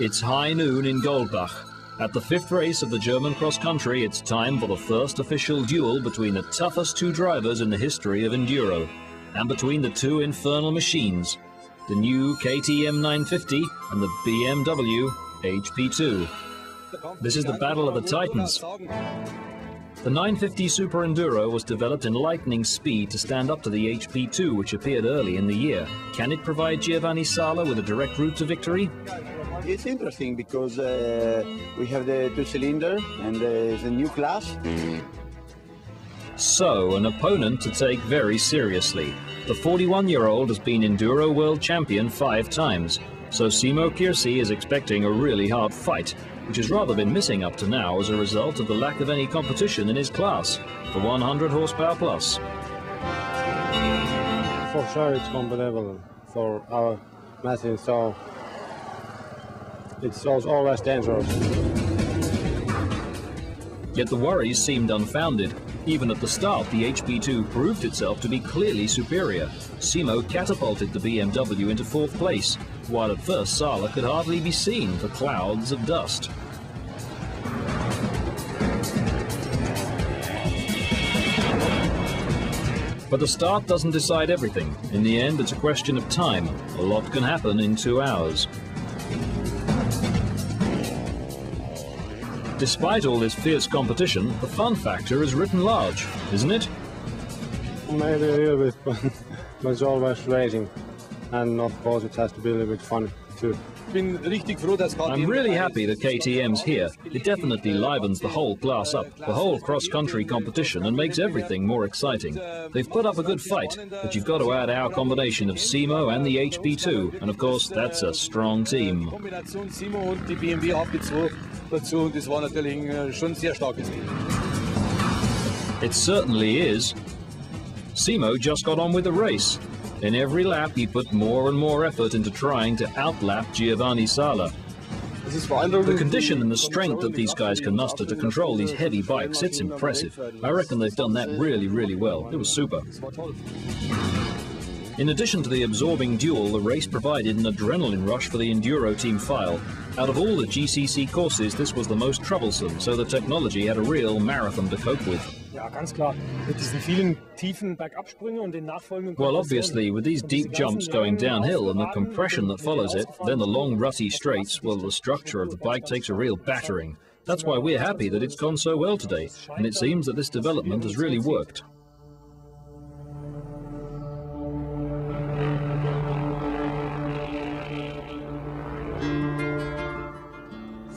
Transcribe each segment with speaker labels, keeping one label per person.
Speaker 1: It's high noon in Goldbach. At the fifth race of the German cross-country, it's time for the first official duel between the toughest two drivers in the history of Enduro, and between the two infernal machines, the new KTM 950 and the BMW HP2. This is the battle of the Titans. The 950 Super Enduro was developed in lightning speed to stand up to the HP2, which appeared early in the year. Can it provide Giò Sala with a direct route to victory?
Speaker 2: It's interesting because we have the two-cylinder and there's a new class.
Speaker 1: So, an opponent to take very seriously. The 41-year-old has been Enduro World Champion 5 times, so Simo Kirsi is expecting a really hard fight, which has rather been missing up to now as a result of the lack of any competition in his class, the 100 horsepower plus.
Speaker 3: For sure it's comparable for our machine, so it's always dangerous.
Speaker 1: Yet the worries seemed unfounded. Even at the start, the HP2 proved itself to be clearly superior. Simo catapulted the BMW into 4th place, while at first Sala could hardly be seen for clouds of dust. But the start doesn't decide everything. In the end, it's a question of time. A lot can happen in 2 hours. Despite all this fierce competition, the fun factor is written large, isn't it?
Speaker 3: Maybe a little bit, but it's always racing. And of course it has to be a little bit fun too.
Speaker 1: I'm really happy that KTM's here. It definitely livens the whole class up, the whole cross-country competition, and makes everything more exciting. They've put up a good fight, but you've got to add our combination of Simo and the HP2, and of course that's a strong team. It certainly is. Simo just got on with the race. In every lap he put more and more effort into trying to outlap Giò Sala. The condition and the strength that these guys can muster to control these heavy bikes, it's impressive. I reckon they've done that really, really well. It was super. In addition to the absorbing duel, the race provided an adrenaline rush for the Enduro team file. Out of all the GCC courses, this was the most troublesome, so the technology had a real marathon to cope with. Well, obviously, with these deep jumps going downhill and the compression that follows it, then the long rutty straights, well, the structure of the bike takes a real battering. That's why we're happy that it's gone so well today, and it seems that this development has really worked.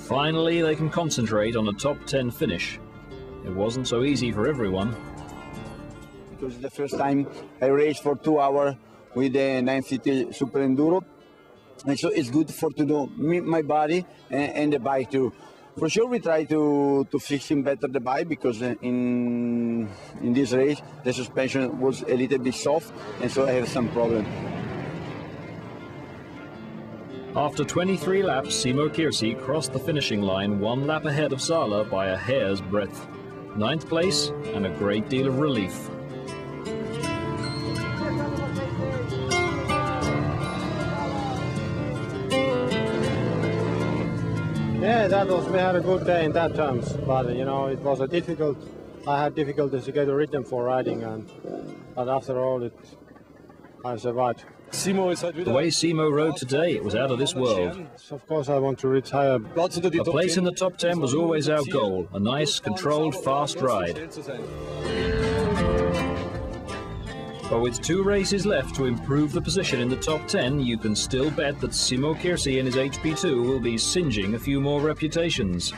Speaker 1: Finally, they can concentrate on a top 10 finish. It wasn't so easy for everyone.
Speaker 2: It was the first time I raced for 2 hours with the 950 Super Enduro, and so it's good to know my body and the bike too. For sure, we try to fix better the bike because in this race the suspension was a little bit soft, and so I have some problem.
Speaker 1: After 23 laps, Simo Kirsi crossed the finishing line 1 lap ahead of Sala by a hair's breadth. 9th place and a great deal of relief.
Speaker 3: Yeah, we had a good day in that terms, but you know, it was I had difficulties to get a rhythm for riding, but after all, I survived.
Speaker 1: The way Simo rode today, it was out of this world.
Speaker 3: Of course, I want to retire.
Speaker 1: A place in the top 10 was always our goal. A nice, controlled, fast ride. But with 2 races left to improve the position in the top 10, you can still bet that Simo Kirsi and his HP2 will be singeing a few more reputations.